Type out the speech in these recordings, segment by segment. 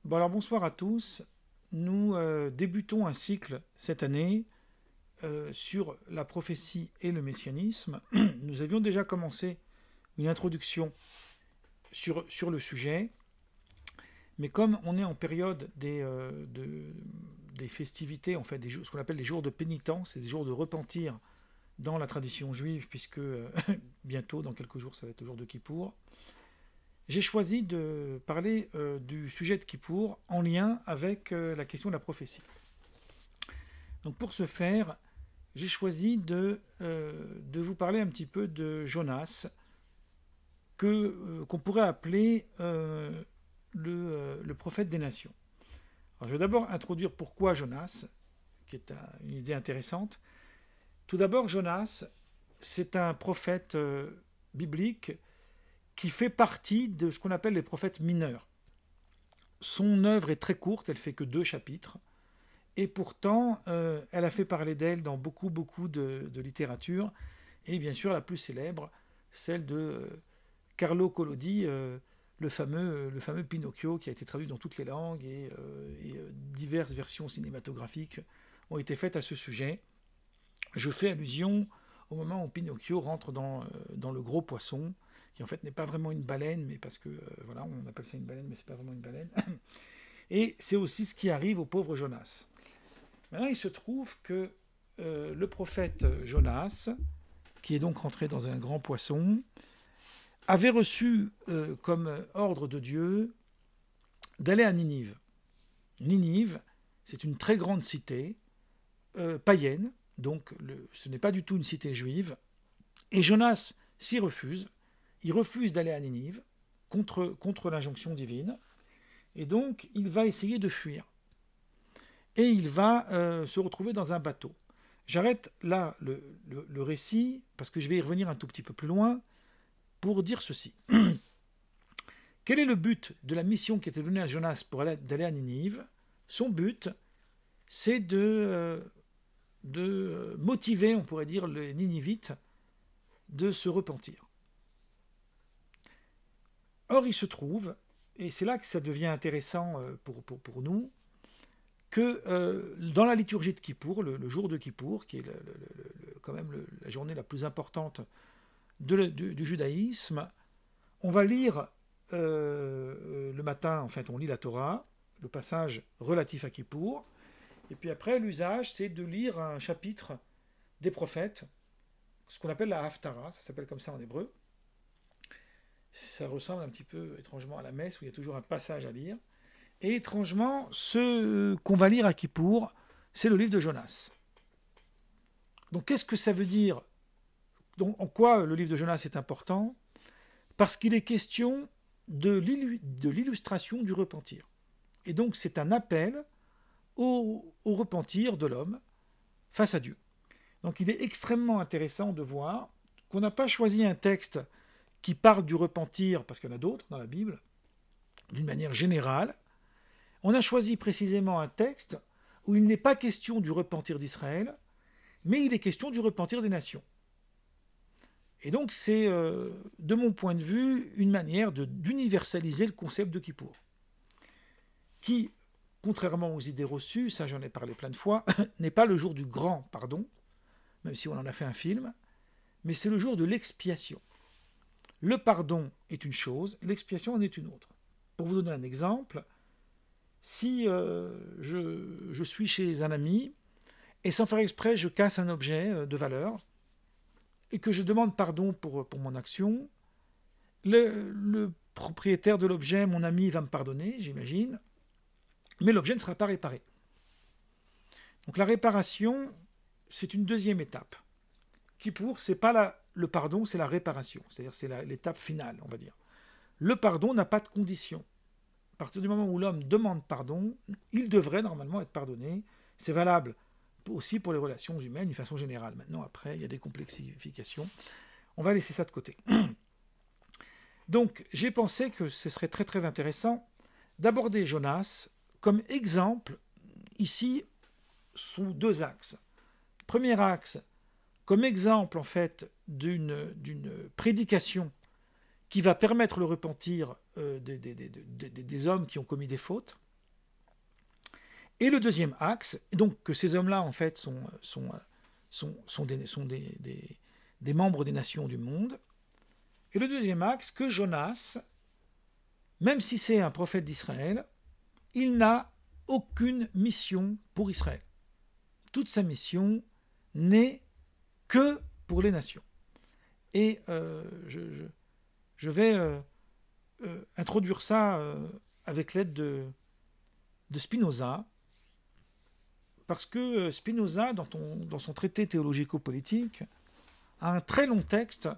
Bon alors bonsoir à tous. Nous débutons un cycle cette année sur la prophétie et le messianisme. Nous avions déjà commencé une introduction sur le sujet, mais comme on est en période des festivités, en fait, ce qu'on appelle les jours de pénitence et des jours de repentir dans la tradition juive, puisque bientôt, dans quelques jours, ça va être le jour de Kippour, j'ai choisi de parler du sujet de Kippour en lien avec la question de la prophétie. Donc pour ce faire, j'ai choisi de vous parler un petit peu de Jonas, qu'on pourrait appeler le prophète des nations. Alors, je vais d'abord introduire pourquoi Jonas, qui est une idée intéressante. Tout d'abord, Jonas, c'est un prophète biblique qui fait partie de ce qu'on appelle les prophètes mineurs. Son œuvre est très courte, elle fait que 2 chapitres, et pourtant, elle a fait parler d'elle dans beaucoup de littérature, et bien sûr la plus célèbre, celle de Carlo Collodi, le fameux Pinocchio qui a été traduit dans toutes les langues, et diverses versions cinématographiques ont été faites à ce sujet. Je fais allusion au moment où Pinocchio rentre dans le gros poisson, qui en fait n'est pas vraiment une baleine, mais parce que, voilà, on appelle ça une baleine, mais c'est pas vraiment une baleine. Et c'est aussi ce qui arrive au pauvre Jonas. Maintenant, il se trouve que le prophète Jonas, qui est donc rentré dans un grand poisson, avait reçu comme ordre de Dieu d'aller à Ninive. Ninive, c'est une très grande cité païenne, donc ce n'est pas du tout une cité juive, et Jonas s'y refuse. Il refuse d'aller à Ninive contre l'injonction divine, et donc il va essayer de fuir. Et il va se retrouver dans un bateau. J'arrête là le récit, parce que je vais y revenir un tout petit peu plus loin, pour dire ceci. Quel est le but de la mission qui était donnée à Jonas pour d'aller à Ninive? Son but, c'est de motiver, on pourrait dire, les Ninivites de se repentir. Or, il se trouve, et c'est là que ça devient intéressant pour nous, que dans la liturgie de Kippour, le jour de Kippour, qui est quand même la journée la plus importante du judaïsme, on va lire le matin, en fait, on lit la Torah, le passage relatif à Kippour, et puis après, l'usage, c'est de lire un chapitre des prophètes, ce qu'on appelle la Haftara, ça s'appelle comme ça en hébreu. Ça ressemble un petit peu étrangement à la messe, où il y a toujours un passage à lire. Et étrangement, ce qu'on va lire à Kippour, c'est le livre de Jonas. Donc qu'est-ce que ça veut dire? Donc, en quoi le livre de Jonas est important? Parce qu'il est question de l'illustration du repentir. Et donc c'est un appel au repentir de l'homme face à Dieu. Donc il est extrêmement intéressant de voir qu'on n'a pas choisi un texte qui parle du repentir, parce qu'il y en a d'autres dans la Bible, d'une manière générale. On a choisi précisément un texte où il n'est pas question du repentir d'Israël, mais il est question du repentir des nations. Et donc c'est, de mon point de vue, une manière d'universaliser le concept de Kippour, qui, contrairement aux idées reçues, ça j'en ai parlé plein de fois, n'est pas le jour du grand pardon, même si on en a fait un film, mais c'est le jour de l'expiation. Le pardon est une chose, l'expiation en est une autre. Pour vous donner un exemple, si je suis chez un ami, et sans faire exprès, je casse un objet de valeur, et que je demande pardon pour mon action, le propriétaire de l'objet, mon ami, va me pardonner, j'imagine, mais l'objet ne sera pas réparé. Donc la réparation, c'est une deuxième étape. Kippour, c'est pas le pardon, c'est la réparation. C'est-à-dire c'est l'étape finale, on va dire. Le pardon n'a pas de condition. À partir du moment où l'homme demande pardon, il devrait normalement être pardonné. C'est valable aussi pour les relations humaines d'une façon générale. Maintenant, après, il y a des complexifications. On va laisser ça de côté. Donc, j'ai pensé que ce serait très très intéressant d'aborder Jonas comme exemple, ici, sous 2 axes. Premier axe, comme exemple en fait d'une prédication qui va permettre le repentir des hommes qui ont commis des fautes. Et le deuxième axe, donc que ces hommes-là, en fait, sont des membres des nations du monde. Et le deuxième axe, que Jonas, même si c'est un prophète d'Israël, il n'a aucune mission pour Israël. Toute sa mission n'est que pour les nations. Et je vais introduire ça avec l'aide de Spinoza, parce que Spinoza, dans son traité théologico-politique, a un très long texte.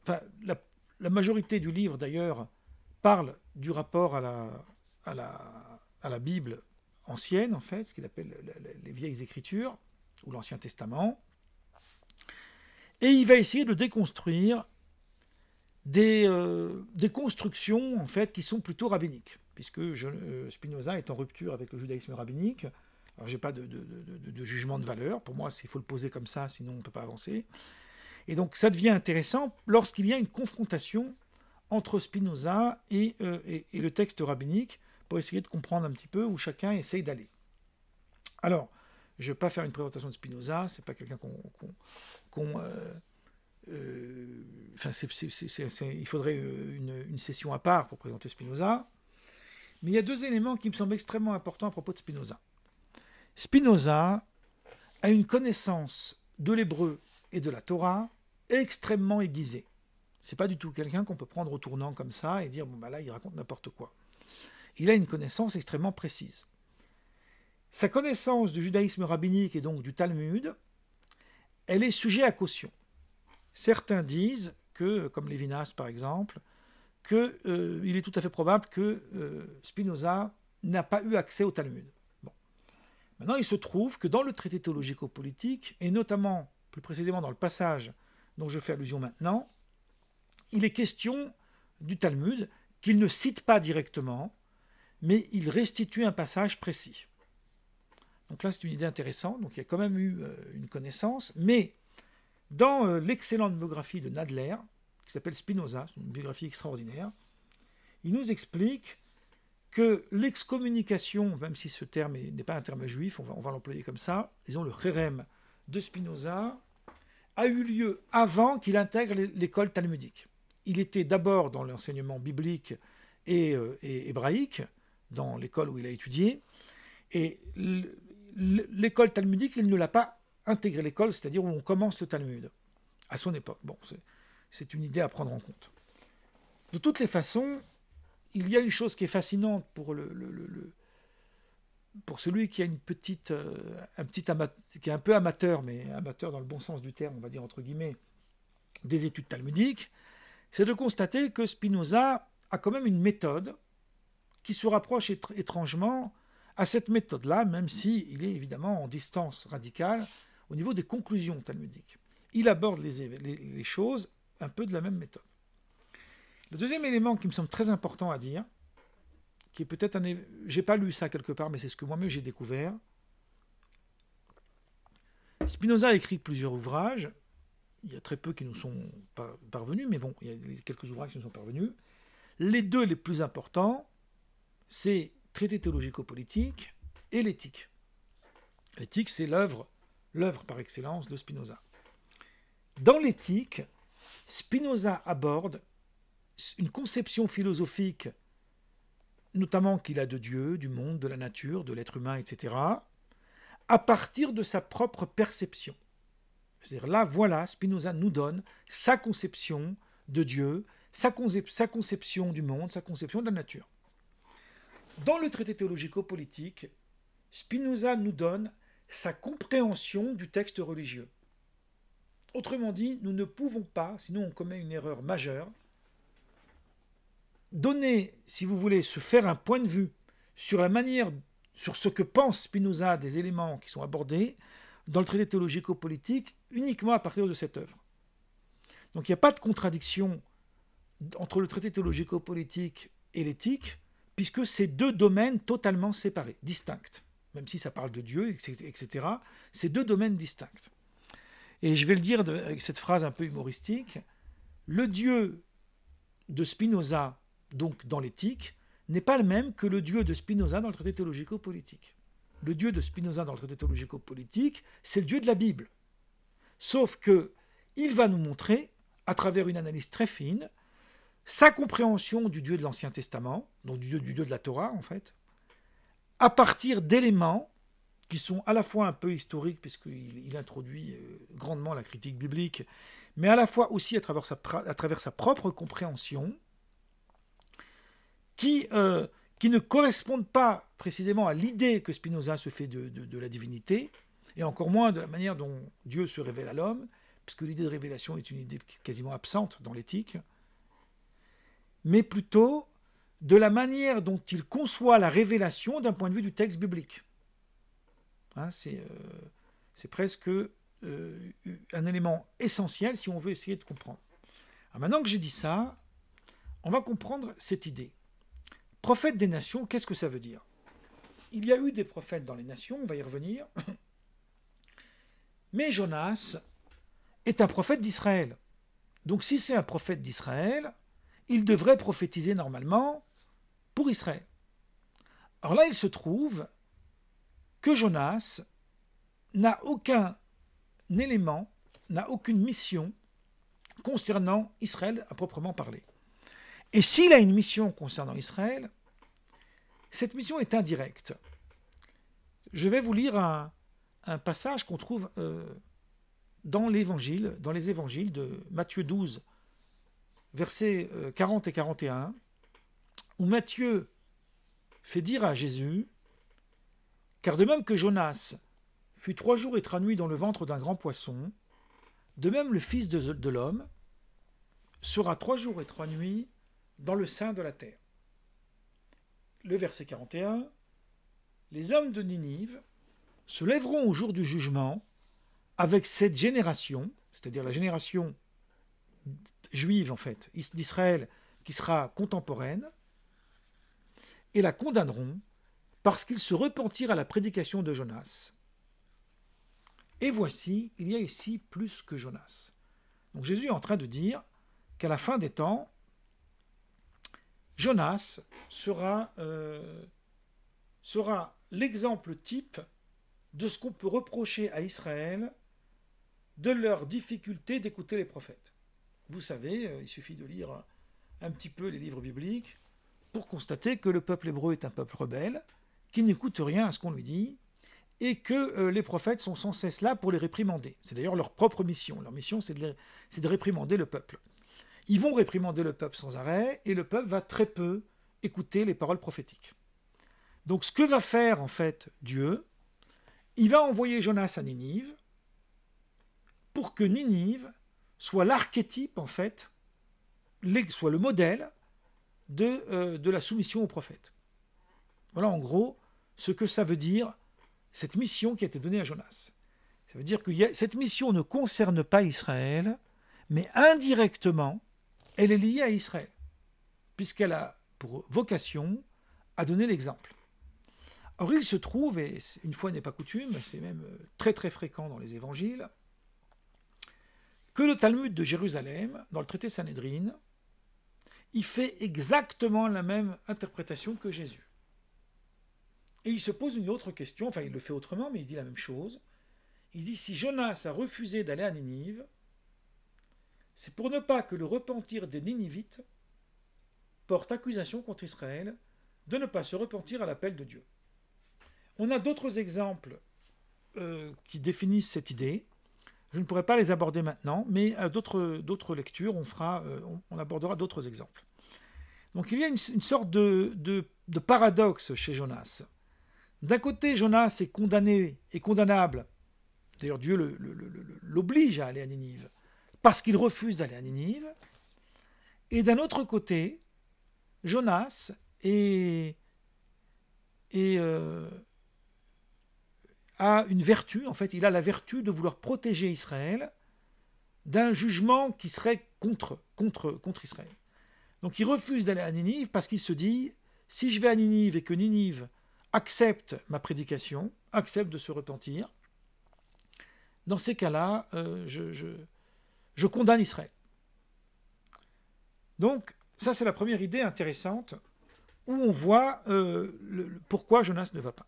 Enfin, la majorité du livre, d'ailleurs, parle du rapport à la Bible ancienne, en fait, ce qu'il appelle les vieilles écritures, ou l'Ancien Testament. Et il va essayer de déconstruire des constructions, en fait, qui sont plutôt rabbiniques, puisque Spinoza est en rupture avec le judaïsme rabbinique. Alors, je n'ai pas de jugement de valeur. Pour moi, il faut le poser comme ça, sinon on ne peut pas avancer. Et donc, ça devient intéressant lorsqu'il y a une confrontation entre Spinoza et le texte rabbinique, pour essayer de comprendre un petit peu où chacun essaye d'aller. Alors, je ne vais pas faire une présentation de Spinoza, c'est pas quelqu'un il faudrait une session à part pour présenter Spinoza. Mais il y a deux éléments qui me semblent extrêmement importants à propos de Spinoza. Spinoza a une connaissance de l'hébreu et de la Torah extrêmement aiguisée. C'est pas du tout quelqu'un qu'on peut prendre au tournant comme ça et dire bon bah là il raconte n'importe quoi. Il a une connaissance extrêmement précise. Sa connaissance du judaïsme rabbinique et donc du Talmud, elle est sujet à caution. Certains disent que, comme Lévinas par exemple, qu'il est tout à fait probable que Spinoza n'a pas eu accès au Talmud. Bon. Maintenant, il se trouve que dans le traité théologico-politique, et notamment plus précisément dans le passage dont je fais allusion maintenant, il est question du Talmud qu'il ne cite pas directement, mais il restitue un passage précis. Donc là, c'est une idée intéressante. Donc il y a quand même eu une connaissance, mais dans l'excellente biographie de Nadler, qui s'appelle Spinoza, c'est une biographie extraordinaire, il nous explique que l'excommunication, même si ce terme n'est pas un terme juif, on va l'employer comme ça, disons le chérem de Spinoza, a eu lieu avant qu'il intègre l'école talmudique. Il était d'abord dans l'enseignement biblique et hébraïque, dans l'école où il a étudié, et l'école talmudique, il ne l'a pas intégré l'école, c'est-à-dire où on commence le Talmud, à son époque. Bon, c'est une idée à prendre en compte. De toutes les façons, il y a une chose qui est fascinante pour pour celui qui a qui est un peu amateur, mais amateur dans le bon sens du terme, on va dire entre guillemets, des études talmudiques, c'est de constater que Spinoza a quand même une méthode qui se rapproche étrangement à cette méthode-là, même s'il est évidemment en distance radicale au niveau des conclusions talmudiques. Il aborde les choses un peu de la même méthode. Le deuxième élément qui me semble très important à dire, qui est peut-être j'ai pas lu ça quelque part, mais c'est ce que moi-même j'ai découvert. Spinoza a écrit plusieurs ouvrages. Il y a très peu qui nous sont parvenus, mais bon, il y a quelques ouvrages qui nous sont parvenus. Les deux les plus importants, c'est Traité théologico-politique et l'éthique. L'éthique, c'est l'œuvre par excellence de Spinoza. Dans l'éthique, Spinoza aborde une conception philosophique, notamment qu'il a de Dieu, du monde, de la nature, de l'être humain, etc., à partir de sa propre perception. C'est-à-dire là, voilà, Spinoza nous donne sa conception de Dieu, sa conception du monde, sa conception de la nature. Dans le traité théologico-politique, Spinoza nous donne sa compréhension du texte religieux. Autrement dit, nous ne pouvons pas, sinon on commet une erreur majeure, donner, si vous voulez, se faire un point de vue sur la manière, sur ce que pense Spinoza des éléments qui sont abordés dans le traité théologico-politique uniquement à partir de cette œuvre. Donc il n'y a pas de contradiction entre le traité théologico-politique et l'éthique, puisque c'est deux domaines totalement séparés, distincts. Même si ça parle de Dieu, etc., c'est deux domaines distincts. Et je vais le dire avec cette phrase un peu humoristique, le Dieu de Spinoza, donc dans l'éthique, n'est pas le même que le Dieu de Spinoza dans le traité théologico-politique. le Dieu de Spinoza dans le traité théologico-politique, c'est le Dieu de la Bible. Sauf que il va nous montrer, à travers une analyse très fine, sa compréhension du Dieu de l'Ancien Testament, donc du Dieu de la Torah en fait, à partir d'éléments qui sont à la fois un peu historiques, puisqu'il introduit grandement la critique biblique, mais à la fois aussi à travers sa propre compréhension, qui ne correspondent pas précisément à l'idée que Spinoza se fait de la divinité, et encore moins de la manière dont Dieu se révèle à l'homme, puisque l'idée de révélation est une idée quasiment absente dans l'éthique, mais plutôt de la manière dont il conçoit la révélation d'un point de vue du texte biblique. Hein, c'est presque un élément essentiel si on veut essayer de comprendre. Alors maintenant que j'ai dit ça, on va comprendre cette idée. Prophète des nations, qu'est-ce que ça veut dire? Il y a eu des prophètes dans les nations, on va y revenir, mais Jonas est un prophète d'Israël. Donc si c'est un prophète d'Israël, il devrait prophétiser normalement pour Israël. Alors là, il se trouve que Jonas n'a aucun élément, n'a aucune mission concernant Israël à proprement parler. Et s'il a une mission concernant Israël, cette mission est indirecte. Je vais vous lire un passage qu'on trouve dans les évangiles de Matthieu 12, versets 40 et 41, où Matthieu fait dire à Jésus, « Car de même que Jonas fut 3 jours et 3 nuits dans le ventre d'un grand poisson, de même le Fils de l'homme sera 3 jours et 3 nuits dans le sein de la terre. » Le verset 41, « Les hommes de Ninive se lèveront au jour du jugement avec cette génération, c'est-à-dire la génération juive en fait, d'Israël, qui sera contemporaine, et la condamneront parce qu'ils se repentirent à la prédication de Jonas. Et voici, il y a ici plus que Jonas. » Donc Jésus est en train de dire qu'à la fin des temps, Jonas sera l'exemple type de ce qu'on peut reprocher à Israël de leur difficulté d'écouter les prophètes. Vous savez, il suffit de lire un petit peu les livres bibliques pour constater que le peuple hébreu est un peuple rebelle, qui n'écoute rien à ce qu'on lui dit, et que les prophètes sont sans cesse là pour les réprimander. C'est d'ailleurs leur propre mission. Leur mission, c'est de réprimander le peuple. Ils vont réprimander le peuple sans arrêt, et le peuple va très peu écouter les paroles prophétiques. Donc ce que va faire en fait Dieu, il va envoyer Jonas à Ninive, pour que Ninive soit l'archétype, en fait, soit le modèle de la soumission aux prophètes. Voilà en gros ce que ça veut dire, cette mission qui a été donnée à Jonas. Ça veut dire que cette mission ne concerne pas Israël, mais indirectement, elle est liée à Israël, puisqu'elle a pour vocation à donner l'exemple. Or, il se trouve, et une fois n'est pas coutume, c'est même très très fréquent dans les évangiles, que le Talmud de Jérusalem, dans le traité Sanhédrin, il fait exactement la même interprétation que Jésus. Et il se pose une autre question, enfin il le fait autrement, mais il dit la même chose. Il dit, si Jonas a refusé d'aller à Ninive, c'est pour ne pas que le repentir des Ninivites porte accusation contre Israël de ne pas se repentir à l'appel de Dieu. On a d'autres exemples qui définissent cette idée. Je ne pourrais pas les aborder maintenant, mais à d'autres lectures, on abordera d'autres exemples. Donc il y a une sorte de paradoxe chez Jonas. D'un côté, Jonas est condamné et condamnable. D'ailleurs, Dieu l'oblige à aller à Ninive, parce qu'il refuse d'aller à Ninive. Et d'un autre côté, Jonas a une vertu, en fait, il a la vertu de vouloir protéger Israël d'un jugement qui serait contre Israël. Donc il refuse d'aller à Ninive parce qu'il se dit, si je vais à Ninive et que Ninive accepte ma prédication, accepte de se repentir, dans ces cas-là, je condamne Israël. Donc, ça c'est la première idée intéressante, où on voit pourquoi Jonas ne va pas.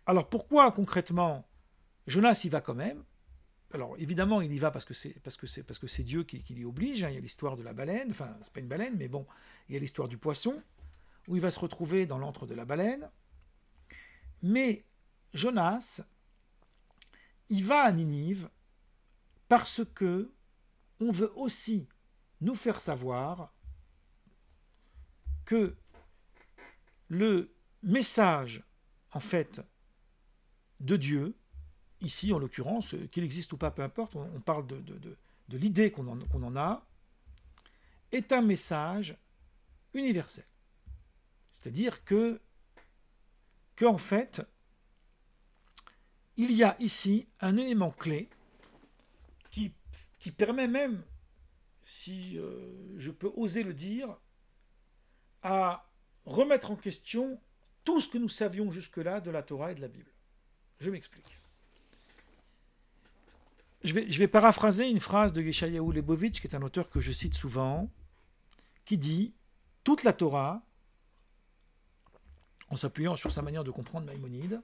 Alors pourquoi concrètement Jonas y va quand même? Alors évidemment il y va parce que c'est Dieu qui l'y oblige, hein. Il y a l'histoire de la baleine, enfin c'est pas une baleine, mais bon, il y a l'histoire du poisson, où il va se retrouver dans l'antre de la baleine. Mais Jonas, il va à Ninive parce que on veut aussi nous faire savoir que le message, en fait, de Dieu, ici en l'occurrence, qu'il existe ou pas, peu importe, on parle de l'idée qu'on en a, est un message universel. C'est-à-dire que en fait, il y a ici un élément clé qui permet même, si je peux oser le dire, à remettre en question tout ce que nous savions jusque-là de la Torah et de la Bible. Je m'explique. Je vais paraphraser une phrase de Yeshayahu Lebovitch, qui est un auteur que je cite souvent, qui dit « Toute la Torah, en s'appuyant sur sa manière de comprendre Maïmonide,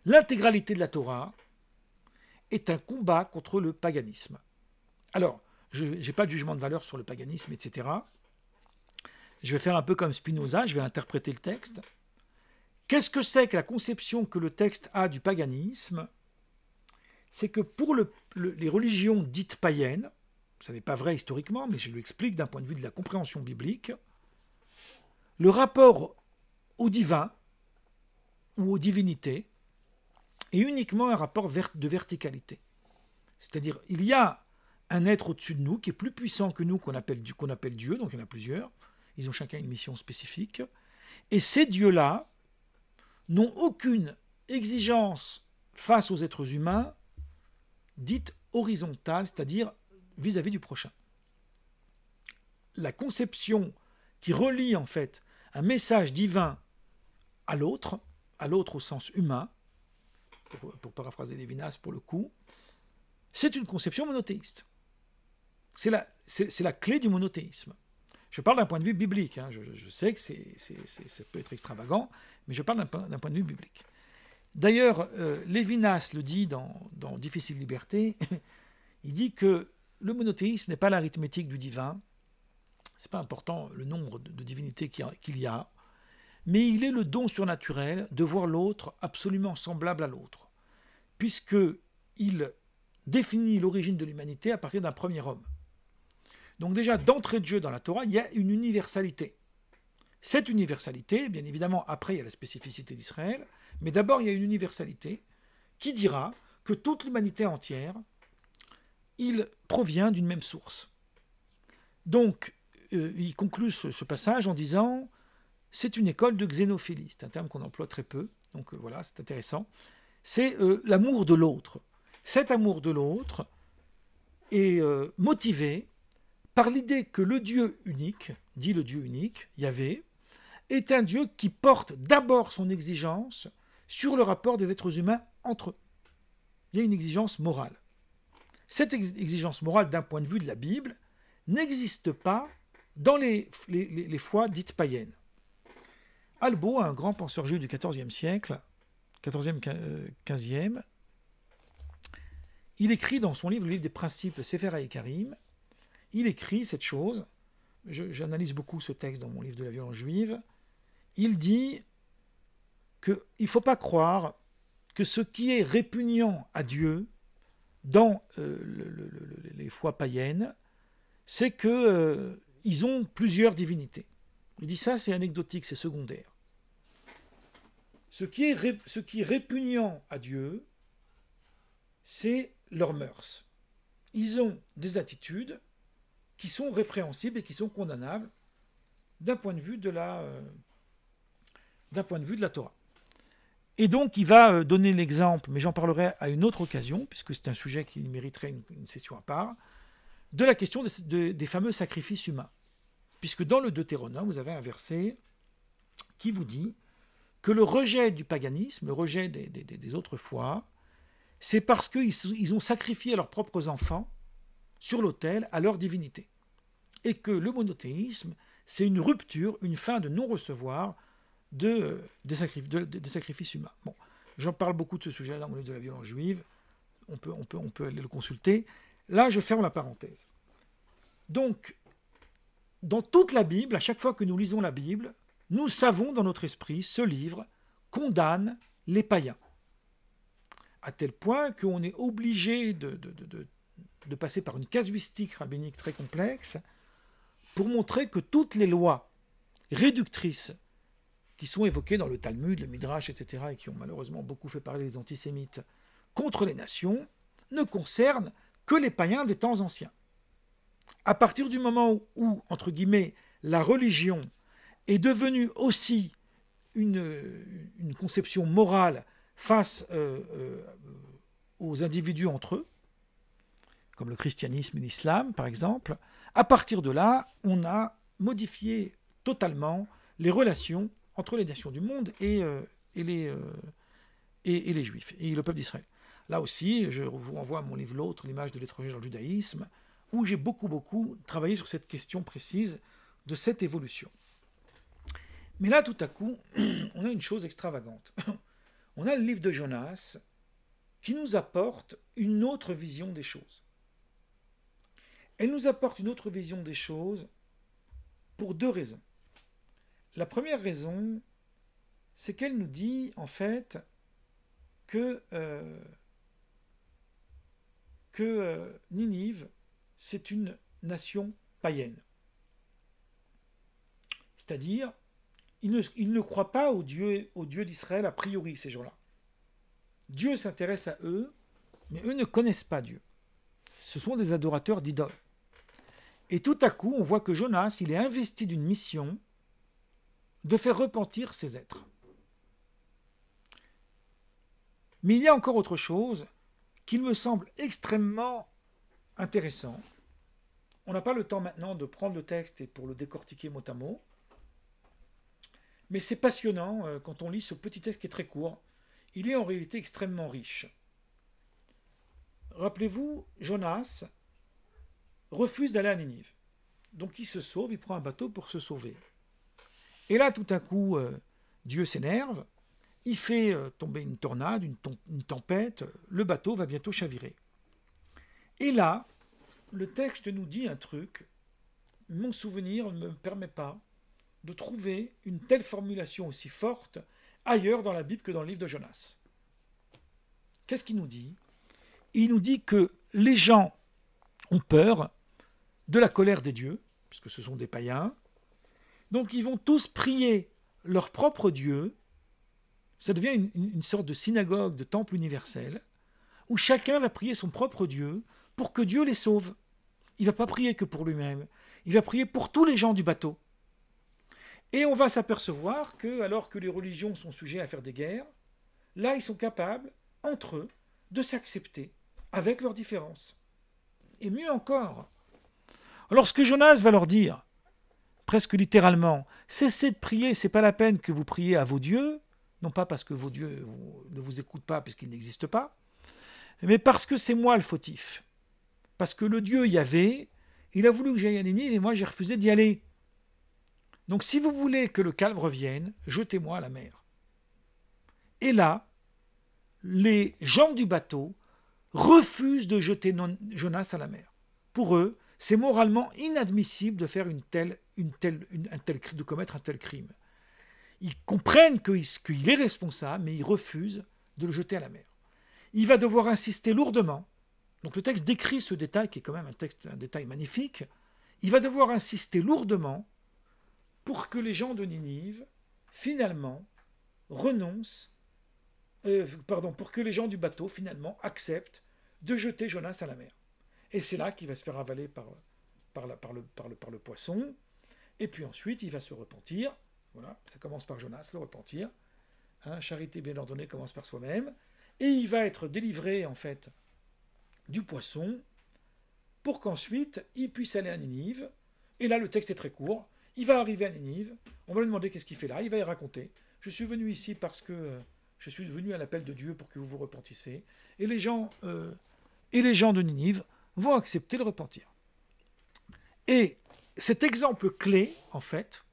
l'intégralité de la Torah est un combat contre le paganisme. » Alors, je n'ai pas de jugement de valeur sur le paganisme, etc. Je vais faire un peu comme Spinoza, je vais interpréter le texte. Qu'est-ce que c'est que la conception que le texte a du paganisme? C'est que pour les religions dites païennes, ça n'est pas vrai historiquement, mais je l'explique d'un point de vue de la compréhension biblique, le rapport au divin ou aux divinités est uniquement un rapport de verticalité. C'est-à-dire, il y a un être au-dessus de nous qui est plus puissant que nous, qu'on appelle Dieu, donc il y en a plusieurs, ils ont chacun une mission spécifique, et ces dieux-là n'ont aucune exigence face aux êtres humains dite horizontale, c'est-à-dire vis-à-vis du prochain. La conception qui relie en fait un message divin à l'autre au sens humain, pour paraphraser Lévinas pour le coup, c'est une conception monothéiste. C'est la clé du monothéisme. Je parle d'un point de vue biblique, hein. Je sais que ça peut être extravagant, mais je parle d'un point de vue biblique. D'ailleurs, Lévinas le dit dans Difficile Liberté, il dit que le monothéisme n'est pas l'arithmétique du divin, c'est pas important le nombre de divinités qu'il y a, mais il est le don surnaturel de voir l'autre absolument semblable à l'autre, puisqu'il définit l'origine de l'humanité à partir d'un premier homme. Donc déjà, d'entrée de jeu dans la Torah, il y a une universalité. Cette universalité, bien évidemment, après il y a la spécificité d'Israël, mais d'abord il y a une universalité qui dira que toute l'humanité entière, il provient d'une même source. Donc, il conclut ce passage en disant « c'est une école de xénophilie », c'est un terme qu'on emploie très peu, donc voilà, c'est intéressant. C'est l'amour de l'autre. Cet amour de l'autre est motivé par l'idée que le Dieu unique, dit le Dieu unique, Yahvé, est un Dieu qui porte d'abord son exigence sur le rapport des êtres humains entre eux. Il y a une exigence morale. Cette exigence morale, d'un point de vue de la Bible, n'existe pas dans les foi dites païennes. Albo, un grand penseur juif du XIVe siècle, 14e, 15e, il écrit dans son livre, le livre des principes, Sefer HaIkarim, il écrit cette chose, j'analyse beaucoup ce texte dans mon livre de la violence juive, il dit qu'il ne faut pas croire que ce qui est répugnant à Dieu dans les foi païennes, c'est qu'ils ont plusieurs divinités. Il dit ça, c'est anecdotique, c'est secondaire. Ce qui est répugnant à Dieu, c'est leurs mœurs. Ils ont des attitudes qui sont répréhensibles et qui sont condamnables d'un point de vue de la Torah. Et donc, il va donner l'exemple, mais j'en parlerai à une autre occasion, puisque c'est un sujet qui mériterait une session à part, de la question des fameux sacrifices humains. Puisque dans le Deutéronome, vous avez un verset qui vous dit que le rejet du paganisme, le rejet des autres foi, c'est parce qu'ils ont sacrifié leurs propres enfants sur l'autel à leur divinité. Et que le monothéisme, c'est une rupture, une fin de non-recevoir des sacrifices humains. Bon, j'en parle beaucoup de ce sujet-là dans le livre de la violence juive. On peut aller le consulter. Là, je ferme la parenthèse. Donc, dans toute la Bible, à chaque fois que nous lisons la Bible, nous savons dans notre esprit, ce livre condamne les païens. À tel point qu'on est obligé de passer par une casuistique rabbinique très complexe pour montrer que toutes les lois réductrices qui sont évoquées dans le Talmud, le Midrash, etc., et qui ont malheureusement beaucoup fait parler les antisémites contre les nations, ne concernent que les païens des temps anciens. À partir du moment où, entre guillemets, la religion est devenue aussi une conception morale face aux individus entre eux, comme le christianisme et l'islam, par exemple, à partir de là, on a modifié totalement les relations entre les nations du monde et les Juifs, et le peuple d'Israël. Là aussi, je vous renvoie à mon livre L'autre, l'image de l'étranger dans le judaïsme, où j'ai beaucoup travaillé sur cette question précise de cette évolution. Mais là, tout à coup, on a une chose extravagante. On a le livre de Jonas qui nous apporte une autre vision des choses. Elle nous apporte une autre vision des choses pour deux raisons. La première raison, c'est qu'elle nous dit, en fait, que Ninive, c'est une nation païenne. C'est-à-dire, ils ne croient pas au Dieu d'Israël a priori, ces gens-là. Dieu s'intéresse à eux, mais eux ne connaissent pas Dieu. Ce sont des adorateurs d'idoles. Et tout à coup, on voit que Jonas, il est investi d'une mission de faire repentir ces êtres. Mais il y a encore autre chose qui me semble extrêmement intéressant. On n'a pas le temps maintenant de prendre le texte et pour le décortiquer mot à mot. Mais c'est passionnant quand on lit ce petit texte qui est très court. Il est en réalité extrêmement riche. Rappelez-vous, Jonas refuse d'aller à Ninive. Donc il se sauve, il prend un bateau pour se sauver. Et là, tout à coup, Dieu s'énerve, il fait tomber une tornade, une tempête, le bateau va bientôt chavirer. Et là, le texte nous dit un truc, mon souvenir ne me permet pas de trouver une telle formulation aussi forte ailleurs dans la Bible que dans le livre de Jonas. Qu'est-ce qu'il nous dit ? Il nous dit que les gens ont peur de la colère des dieux, puisque ce sont des païens, donc ils vont tous prier leur propre Dieu. Ça devient une sorte de synagogue, de temple universel, où chacun va prier son propre Dieu pour que Dieu les sauve. Il ne va pas prier que pour lui-même, il va prier pour tous les gens du bateau. Et on va s'apercevoir que, alors que les religions sont sujets à faire des guerres, là ils sont capables, entre eux, de s'accepter avec leurs différences. Et mieux encore, lorsque Jonas va leur dire, presque littéralement, cessez de prier, c'est pas la peine que vous priez à vos dieux, non pas parce que vos dieux ne vous écoutent pas puisqu'ils n'existent pas, mais parce que c'est moi le fautif. Parce que le Dieu Yahvé, il a voulu que j'aille à Ninive et moi j'ai refusé d'y aller. Donc si vous voulez que le calme revienne, jetez-moi à la mer. Et là, les gens du bateau refusent de jeter Jonas à la mer. Pour eux, c'est moralement inadmissible de faire de commettre un tel crime. Ils comprennent qu'il est responsable, mais ils refusent de le jeter à la mer. Il va devoir insister lourdement. Donc le texte décrit ce détail, qui est quand même un détail magnifique. Il va devoir insister lourdement pour que les gens de Ninive, finalement, renoncent, pour que les gens du bateau, finalement, acceptent de jeter Jonas à la mer. Et c'est là qu'il va se faire avaler par le poisson. Et puis ensuite, il va se repentir. Voilà, ça commence par Jonas, le repentir. Charité bien ordonnée commence par soi-même. Et il va être délivré, en fait, du poisson pour qu'ensuite, il puisse aller à Ninive. Et là, le texte est très court. Il va arriver à Ninive. On va lui demander qu'est-ce qu'il fait là. Il va y raconter. Je suis venu ici parce que je suis venu à l'appel de Dieu pour que vous vous repentissez. Et les gens de Ninive vont accepter le repentir. Et cet exemple clé, en fait,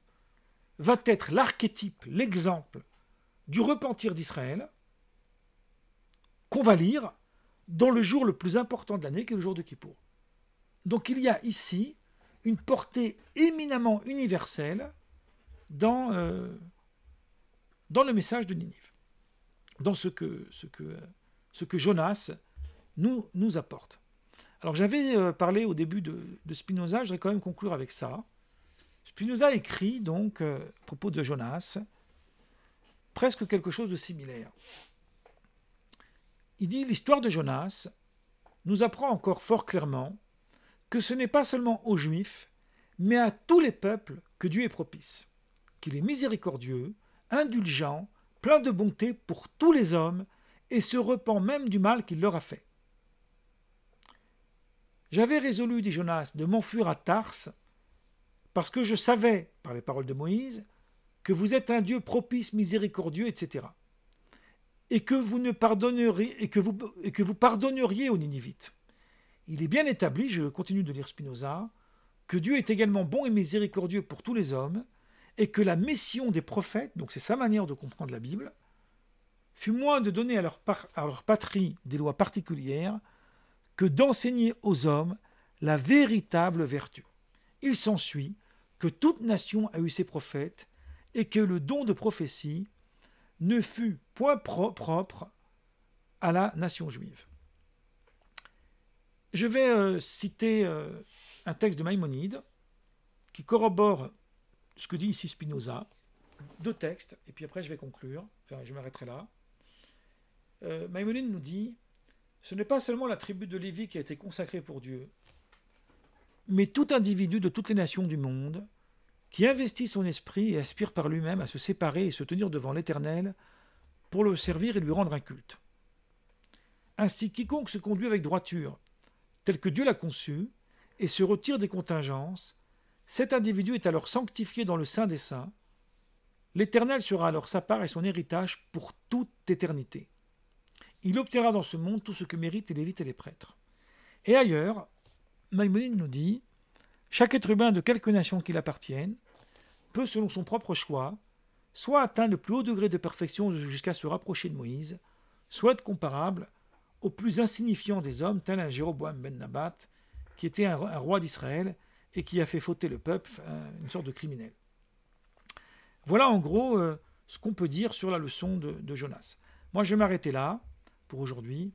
va être l'archétype, l'exemple du repentir d'Israël qu'on va lire dans le jour le plus important de l'année, qui est le jour de Kippour. Donc il y a ici une portée éminemment universelle dans le message de Ninive, dans ce que Jonas nous apporte. Alors j'avais parlé au début de Spinoza, je vais quand même conclure avec ça. Spinoza écrit donc, à propos de Jonas, presque quelque chose de similaire. Il dit « L'histoire de Jonas nous apprend encore fort clairement que ce n'est pas seulement aux Juifs, mais à tous les peuples que Dieu est propice, qu'il est miséricordieux, indulgent, plein de bonté pour tous les hommes, et se repent même du mal qu'il leur a fait. J'avais résolu, dit Jonas, de m'enfuir à Tarse, parce que je savais, par les paroles de Moïse, que vous êtes un Dieu propice, miséricordieux, etc. Et que vous ne pardonneriez, et que vous pardonneriez aux Ninivites. Il est bien établi, je continue de lire Spinoza, que Dieu est également bon et miséricordieux pour tous les hommes, et que la mission des prophètes, donc c'est sa manière de comprendre la Bible, fut moins de donner à leur patrie des lois particulières que d'enseigner aux hommes la véritable vertu. Il s'ensuit que toute nation a eu ses prophètes et que le don de prophétie ne fut point propre à la nation juive. Je vais citer un texte de Maïmonide qui corrobore ce que dit ici Spinoza. Deux textes, et puis après je vais conclure, enfin je m'arrêterai là. Maïmonide nous dit « Ce n'est pas seulement la tribu de Lévi qui a été consacrée pour Dieu, mais tout individu de toutes les nations du monde qui investit son esprit et aspire par lui-même à se séparer et se tenir devant l'Éternel pour le servir et lui rendre un culte. Ainsi, quiconque se conduit avec droiture, tel que Dieu l'a conçu, et se retire des contingences, cet individu est alors sanctifié dans le Saint des Saints. L'Éternel sera alors sa part et son héritage pour toute éternité. Il obtiendra dans ce monde tout ce que méritent les Lévites et les prêtres. » Et ailleurs, Maïmonide nous dit « Chaque être humain de quelque nation qu'il appartienne peut, selon son propre choix, soit atteindre le plus haut degré de perfection jusqu'à se rapprocher de Moïse, soit être comparable au plus insignifiant des hommes, tel un Jéroboam ben Nabat, qui était un roi d'Israël et qui a fait fauter le peuple, une sorte de criminel. » Voilà en gros ce qu'on peut dire sur la leçon de Jonas. Moi je vais m'arrêter là pour aujourd'hui.